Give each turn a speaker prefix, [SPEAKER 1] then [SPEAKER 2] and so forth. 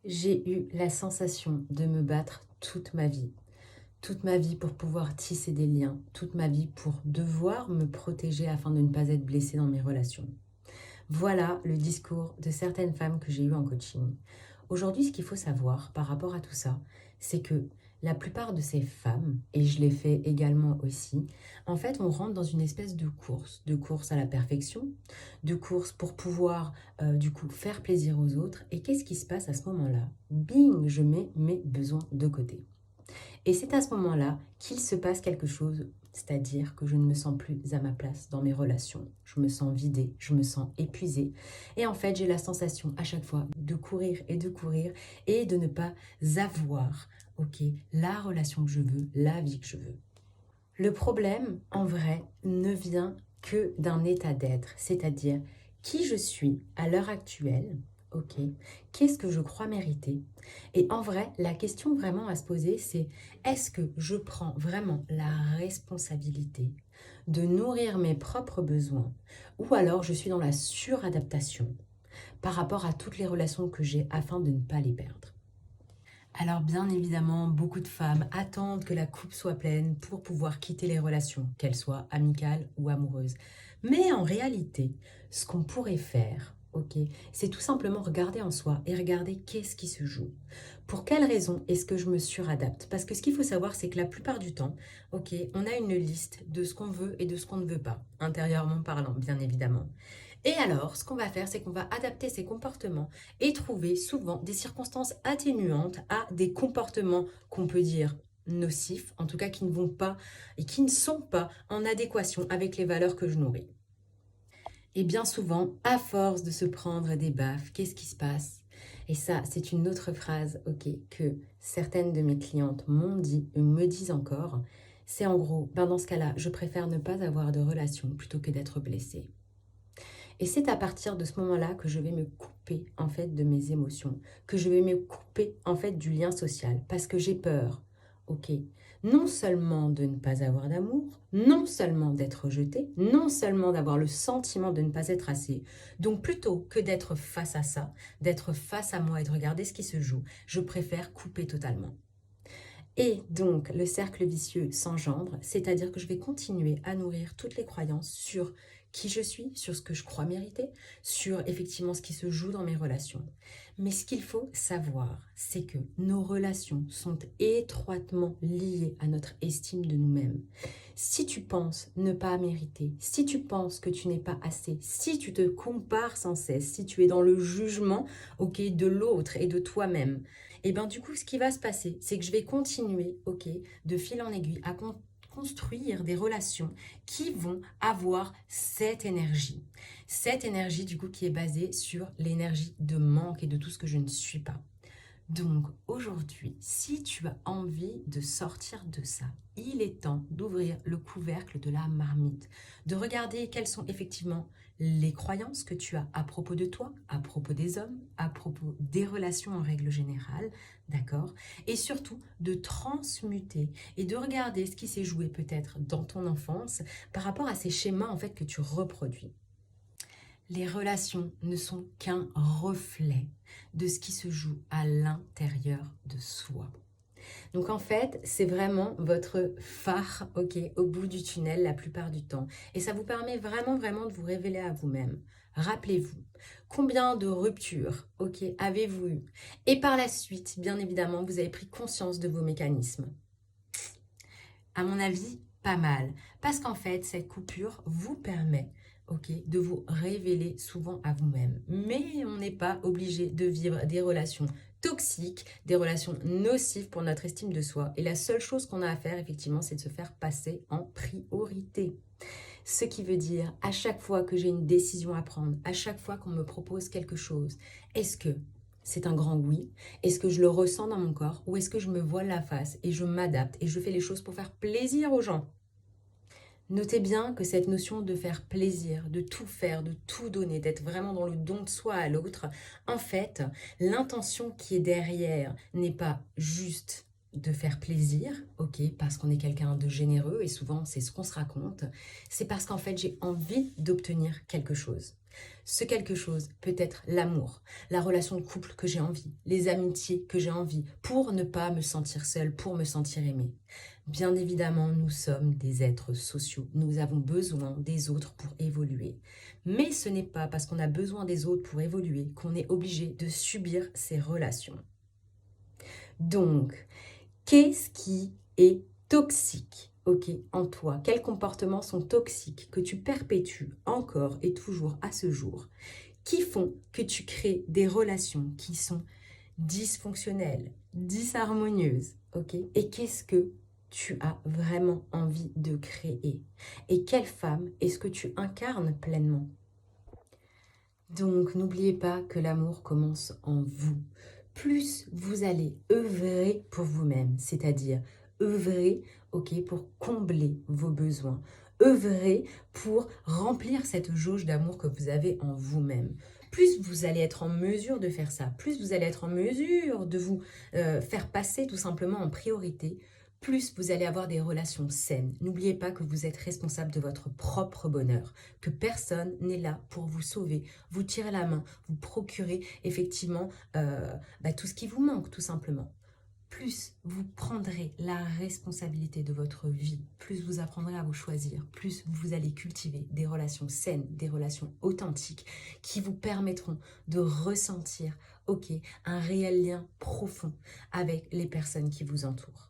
[SPEAKER 1] J'ai eu la sensation de me battre toute ma vie. Toute ma vie pour pouvoir tisser des liens, toute ma vie pour devoir me protéger afin de ne pas être blessée dans mes relations. Voilà le discours de certaines femmes que j'ai eues en coaching. Aujourd'hui, ce qu'il faut savoir par rapport à tout ça, c'est que la plupart de ces femmes, et je l'ai fait également aussi, en fait, on rentre dans une espèce de course à la perfection, de course pour pouvoir du coup faire plaisir aux autres. Et qu'est-ce qui se passe à ce moment-là? Bing, je mets mes besoins de côté. Et c'est à ce moment-là qu'il se passe quelque chose, c'est-à-dire que je ne me sens plus à ma place dans mes relations. Je me sens vidée, je me sens épuisée. Et en fait, j'ai la sensation à chaque fois de courir et de ne pas avoir, ok, la relation que je veux, la vie que je veux. Le problème, en vrai, ne vient que d'un état d'être, c'est-à-dire qui je suis à l'heure actuelle, ok, qu'est-ce que je crois mériter. Et en vrai, la question vraiment à se poser, c'est est-ce que je prends vraiment la responsabilité de nourrir mes propres besoins ou alors je suis dans la suradaptation par rapport à toutes les relations que j'ai afin de ne pas les perdre. Alors bien évidemment, beaucoup de femmes attendent que la coupe soit pleine pour pouvoir quitter les relations, qu'elles soient amicales ou amoureuses. Mais en réalité, ce qu'on pourrait faire, ok, c'est tout simplement regarder en soi et regarder qu'est-ce qui se joue. Pour quelles raisons est-ce que je me suradapte? Parce que ce qu'il faut savoir, c'est que la plupart du temps, ok, on a une liste de ce qu'on veut et de ce qu'on ne veut pas, intérieurement parlant, bien évidemment. Et alors, ce qu'on va faire, c'est qu'on va adapter ces comportements et trouver souvent des circonstances atténuantes à des comportements qu'on peut dire nocifs, en tout cas qui ne vont pas et qui ne sont pas en adéquation avec les valeurs que je nourris. Et bien souvent, à force de se prendre des baffes, qu'est-ce qui se passe? Et ça, c'est une autre phrase, ok, que certaines de mes clientes m'ont dit et me disent encore. C'est en gros, ben dans ce cas-là, je préfère ne pas avoir de relation plutôt que d'être blessée. Et c'est à partir de ce moment-là que je vais me couper en fait de mes émotions, que je vais me couper en fait du lien social parce que j'ai peur. OK. Non seulement de ne pas avoir d'amour, non seulement d'être rejetée, non seulement d'avoir le sentiment de ne pas être assez. Donc plutôt que d'être face à ça, d'être face à moi et de regarder ce qui se joue, je préfère couper totalement. Et donc, le cercle vicieux s'engendre, c'est-à-dire que je vais continuer à nourrir toutes les croyances sur qui je suis, sur ce que je crois mériter, sur effectivement ce qui se joue dans mes relations. Mais ce qu'il faut savoir, c'est que nos relations sont étroitement liées à notre estime de nous-mêmes. Si tu penses ne pas mériter, si tu penses que tu n'es pas assez, si tu te compares sans cesse, si tu es dans le jugement, ok, de l'autre et de toi-même, et bien du coup, ce qui va se passer, c'est que je vais continuer, ok, de fil en aiguille, à construire des relations qui vont avoir cette énergie. Cette énergie, du coup, qui est basée sur l'énergie de manque et de tout ce que je ne suis pas. Donc aujourd'hui, si tu as envie de sortir de ça, il est temps d'ouvrir le couvercle de la marmite, de regarder quelles sont effectivement les croyances que tu as à propos de toi, à propos des hommes, à propos des relations en règle générale, d'accord? Et surtout de transmuter et de regarder ce qui s'est joué peut-être dans ton enfance par rapport à ces schémas en fait que tu reproduis. Les relations ne sont qu'un reflet de ce qui se joue à l'intérieur de soi. Donc en fait, c'est vraiment votre phare, ok, au bout du tunnel la plupart du temps. Et ça vous permet vraiment de vous révéler à vous-même. Rappelez-vous, combien de ruptures, ok, avez-vous eu? Et par la suite, bien évidemment, vous avez pris conscience de vos mécanismes. À mon avis, pas mal. Parce qu'en fait, cette coupure vous permet, ok, de vous révéler souvent à vous-même. Mais on n'est pas obligé de vivre des relations toxiques, des relations nocives pour notre estime de soi. Et la seule chose qu'on a à faire, effectivement, c'est de se faire passer en priorité. Ce qui veut dire, à chaque fois que j'ai une décision à prendre, à chaque fois qu'on me propose quelque chose, est-ce que c'est un grand oui? Est-ce que je le ressens dans mon corps? Ou est-ce que je me voile la face et je m'adapte et je fais les choses pour faire plaisir aux gens? Notez bien que cette notion de faire plaisir, de tout faire, de tout donner, d'être vraiment dans le don de soi à l'autre, en fait, l'intention qui est derrière n'est pas juste, de faire plaisir, ok, parce qu'on est quelqu'un de généreux et souvent c'est ce qu'on se raconte, c'est parce qu'en fait j'ai envie d'obtenir quelque chose. Ce quelque chose peut être l'amour, la relation de couple que j'ai envie, les amitiés que j'ai envie, pour ne pas me sentir seule, pour me sentir aimée. Bien évidemment, nous sommes des êtres sociaux, nous avons besoin des autres pour évoluer. Mais ce n'est pas parce qu'on a besoin des autres pour évoluer qu'on est obligé de subir ces relations. Donc, qu'est-ce qui est toxique, ok, en toi? Quels comportements sont toxiques que tu perpétues encore et toujours à ce jour, qui font que tu crées des relations qui sont dysfonctionnelles, disharmonieuses, ok? Et qu'est-ce que tu as vraiment envie de créer? Et quelle femme est-ce que tu incarnes pleinement? Donc, n'oubliez pas que l'amour commence en vous. Plus vous allez œuvrer pour vous-même, c'est-à-dire œuvrer, ok, pour combler vos besoins, œuvrer pour remplir cette jauge d'amour que vous avez en vous-même. Plus vous allez être en mesure de faire ça, plus vous allez être en mesure de vous faire passer tout simplement en priorité, plus vous allez avoir des relations saines. N'oubliez pas que vous êtes responsable de votre propre bonheur, que personne n'est là pour vous sauver, vous tirer la main, vous procurer effectivement tout ce qui vous manque tout simplement. Plus vous prendrez la responsabilité de votre vie, plus vous apprendrez à vous choisir, plus vous allez cultiver des relations saines, des relations authentiques qui vous permettront de ressentir, ok, un réel lien profond avec les personnes qui vous entourent.